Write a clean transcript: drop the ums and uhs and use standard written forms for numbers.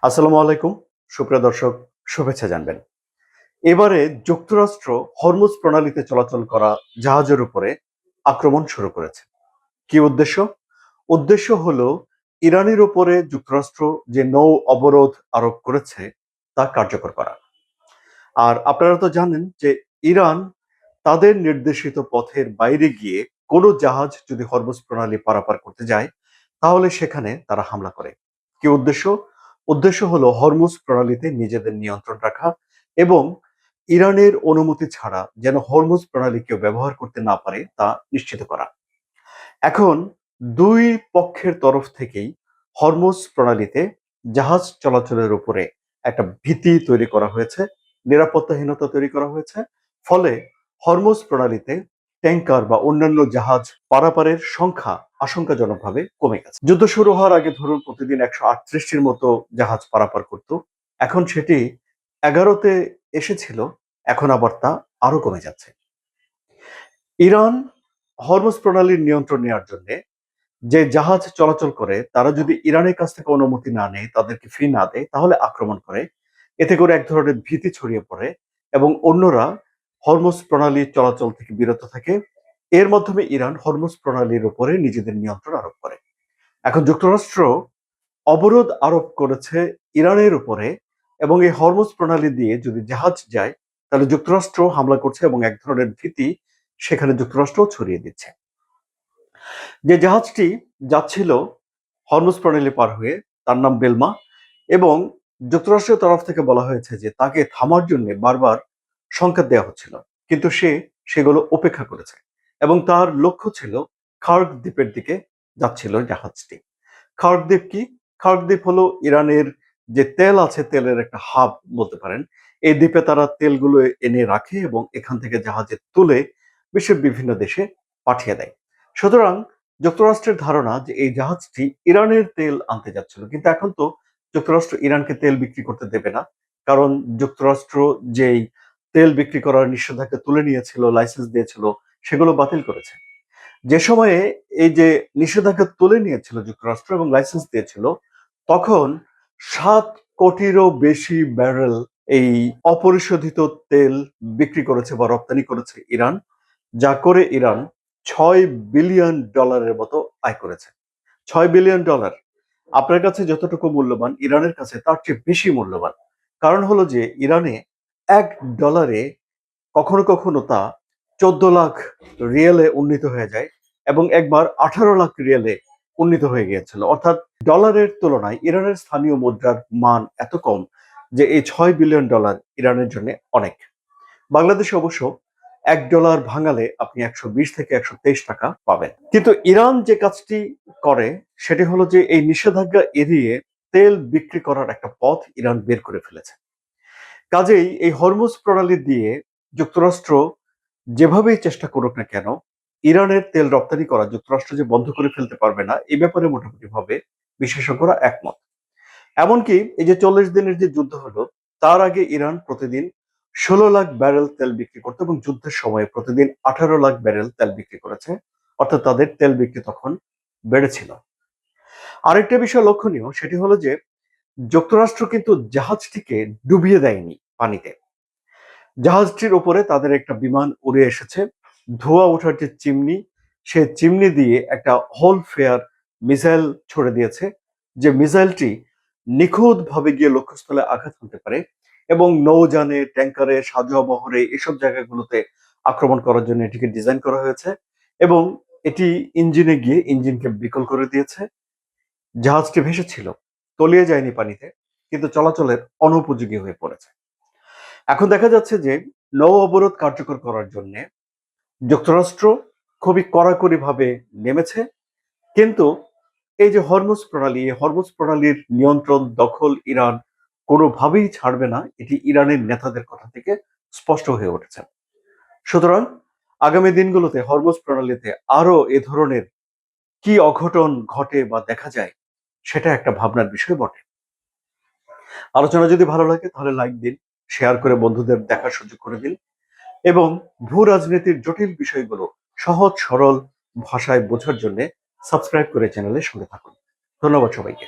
আসসালামু আলাইকুম। সুপ্রিয় দর্শক, শুভেচ্ছা জানবেন। এবারে যুক্তরাষ্ট্র হরমুজ প্রণালীতে চলাচল করা জাহাজের উপরে আক্রমণ শুরু করেছে। কি উদ্দেশ্য? উদ্দেশ্য হলো ইরানের উপরে যুক্তরাষ্ট্র যে নৌ অবরোধ আরোপ করেছে তা কার্যকর করা। আর আপনারা তো জানেন যে ইরান তাদের নির্দেশিত পথের বাইরে গিয়ে কোনো জাহাজ যদি হরমুজ প্রণালী পারাপার করতে যায় তাহলে সেখানে তারা হামলা করে। কি উদ্দেশ্য? উদ্দেশ্য হলো হরমুজ প্রণালীতে নিজেদের নিয়ন্ত্রণ রাখা এবং ইরানের অনুমতি ছাড়া যেন হরমুজ প্রণালী কেউ ব্যবহার করতে না পারে তা নিশ্চিত করা। এখন দুই পক্ষের তরফ থেকেই হরমুজ প্রণালীতে জাহাজ চলাচলের উপরে একটা ভীতি তৈরি করা হয়েছে, নিরাপত্তাহীনতা তৈরি করা হয়েছে। ফলে হরমুজ প্রণালীতে ট্যাঙ্কার বা অন্যান্য জাহাজ পারাপারের সংখ্যা আশঙ্কাজনকভাবে কমে গেছে। যুদ্ধ শুরু হওয়ার আগে ধরুন প্রতিদিন 138টির মতো জাহাজ পারাপার করত। এখন সেটি 11তে এসেছিল, এখন আবার তা আরো কমে যাচ্ছে। ইরান হরমুজ প্রণালীর নিয়ন্ত্রণ নেওয়ার জন্য যে জাহাজ চলাচল করে তারা যদি ইরানের কাছ থেকে অনুমতি না নেয়, তাদেরকে ফি না দেয়, তাহলে আক্রমণ করে। এতে করে এক ধরনের ভীতি ছড়িয়ে পড়ে এবং অন্যরা হরমুজ প্রণালীর চলাচল থেকে বিরত থাকে। এর মাধ্যমে ইরান হরমুজ প্রণালীর উপরে নিজেদের নিয়ন্ত্রণ আরোপ করে। এখন যুক্তরাষ্ট্র অবরোধ আরোপ করেছে ইরানের উপরে এবং এই হরমুজ প্রণালী দিয়ে যদি জাহাজ যায় তাহলে যুক্তরাষ্ট্র হামলা করছে এবং এক ধরনের ভীতি সেখানে যুক্তরাষ্ট্র ছড়িয়ে দিচ্ছে। যে জাহাজটি যাচ্ছিল হরমুজ প্রণালী পার হয়ে, তার নাম বেলমা, এবং যুক্তরাষ্ট্রের তরফ থেকে বলা হয়েছে যে তাকে থামার জন্য বারবার সংকেত দেওয়া হচ্ছিল, কিন্তু সে সেগুলো উপেক্ষা করেছে এবং তার লক্ষ্য ছিল খার্ক দ্বীপের দিকে যাচ্ছিল জাহাজটি। খার্ক দ্বীপ কি? খার্ক দ্বীপ হলো ইরানের যে তেল আছে, তেলের একটা হাব বলতে পারেন। এই দ্বীপে তারা তেলগুলো এনে রাখে এবং এখান থেকে জাহাজে তুলে বিশ্বের বিভিন্ন দেশে পাঠিয়ে দেয়। সুতরাং যুক্তরাষ্ট্রের ধারণা যে এই জাহাজটি ইরানের তেল আনতে যাচ্ছিল, কিন্তু এখন তো যুক্তরাষ্ট্র ইরানকে তেল বিক্রি করতে দেবে না, কারণ যুক্তরাষ্ট্র যেই তেল বিক্রি করার নিষেধাজ্ঞা তুলে নিয়েছিল, লাইসেন্স দিয়েছিল, সেগুলো বাতিল করেছে। যে সময়ে এই যে নিষেধাজ্ঞা তুলে নিয়েছিল যুক্তরাষ্ট্র এবং লাইসেন্স দিয়েছিল, তখন 7 কোটিরও বেশি ব্যারেল এই অপরিশোধিত তেল বিক্রি করেছে বা রপ্তানি করেছে ইরান, যা করে ইরান $6 বিলিয়ন মতো আয় করেছে। $6 বিলিয়ন আপনার কাছে যতটুকু মূল্যবান, ইরানের কাছে তার চেয়ে বেশি মূল্যবান। কারণ হলো যে ইরানে $1 কখনো কখনো তা 14 লাখ রিয়েলে উন্নীত হয়ে যায় এবং একবার 18 লাখ রিয়েলে উন্নীত হয়ে গিয়েছিল। অর্থাৎ ডলারের তুলনায় ইরানের স্থানীয় মুদ্রার মান এত কম যে এই $6 বিলিয়ন ইরানের জন্য অনেক। বাংলাদেশে অবশ্য $1 ভাঙালে আপনি 120 থেকে 123 টাকা পাবেন। কিন্তু ইরান যে কাজটি করে সেটি হলো যে এই নিষেধাজ্ঞা এড়িয়ে তেল বিক্রি করার একটা পথ ইরান বের করে ফেলেছে। কাজেই এই হরমুজ প্রণালী দিয়ে যুক্তরাষ্ট্র যেভাবেই চেষ্টা করুক না কেন, ইরানের তেল রপ্তানি করা যুক্তরাষ্ট্র যে বন্ধ করে ফেলতে পারবে না, এই ব্যাপারে মোটামুটি ভাবে বিশেষজ্ঞরা একমত। এমনকি এই যে 40 দিনের যে যুদ্ধ হলো, তার আগে ইরান প্রতিদিন 16 লাখ ব্যারেল তেল বিক্রি করতো এবং যুদ্ধের সময় প্রতিদিন 18 লাখ ব্যারেল তেল বিক্রি করেছে। অর্থাৎ তাদের তেল বিক্রি তখন বেড়েছিল। আরেকটা বিষয় লক্ষণীয়, সেটি হলো যে যুক্তরাষ্ট্র কিন্তু জাহাজটিকে ডুবিয়ে দেয়নি পানিতে। জাহাজটির উপরে তাদের একটা বিমান উড়ে এসেছে, ধোঁয়া ওঠার যে চিমনি, সে চিমনি দিয়ে একটা হোল ফেয়ার মিসাইল ছড়ে দিয়েছে, যে মিসাইলটি নিখুঁতভাবে গিয়ে লক্ষ্যস্থলে আঘাত হানতে পারে এবং নৌযানে, ট্যাঙ্কারে, সাজোয়া বহরে এসব জায়গাগুলোতে আক্রমণ করার জন্য এটিকে ডিজাইন করা হয়েছে এবং এটি ইঞ্জিনে গিয়ে ইঞ্জিনকে বিকল করে দিয়েছে। জাহাজটি ভেসেছিল, তলিয়ে যায়নি পানিতে, কিন্তু চলাচলের অনুপযোগী হয়ে পড়েছে। এখন দেখা যাচ্ছে যে নৌ অবরোধ কার্যকর করার জন্য যুক্তরাষ্ট্র খুবই কড়াকড়ি ভাবে নেমেছে, কিন্তু এই যে হরমুজ প্রণালী, এই হরমুজ প্রণালীর নিয়ন্ত্রণ দখল ইরান কোনোভাবেই ছাড়বে না, এটি ইরানের নেতাদের কথা থেকে স্পষ্ট হয়ে উঠেছে। সুতরাং আগামী দিনগুলোতে হরমুজ প্রণালীতে আরো এ ধরনের কি অঘটন ঘটে বা দেখা যায়, সেটা একটা ভাবনার বিষয় বটে। আলোচনা যদি ভালো লাগে তাহলে লাইক দিন, শেয়ার করে বন্ধুদের দেখার সুযোগ করে দিন এবং ভূ রাজনীতির জটিল বিষয়গুলো সহজ সরল ভাষায় বোঝার জন্য সাবস্ক্রাইব করে চ্যানেলের সঙ্গে থাকুন। ধন্যবাদ সবাইকে।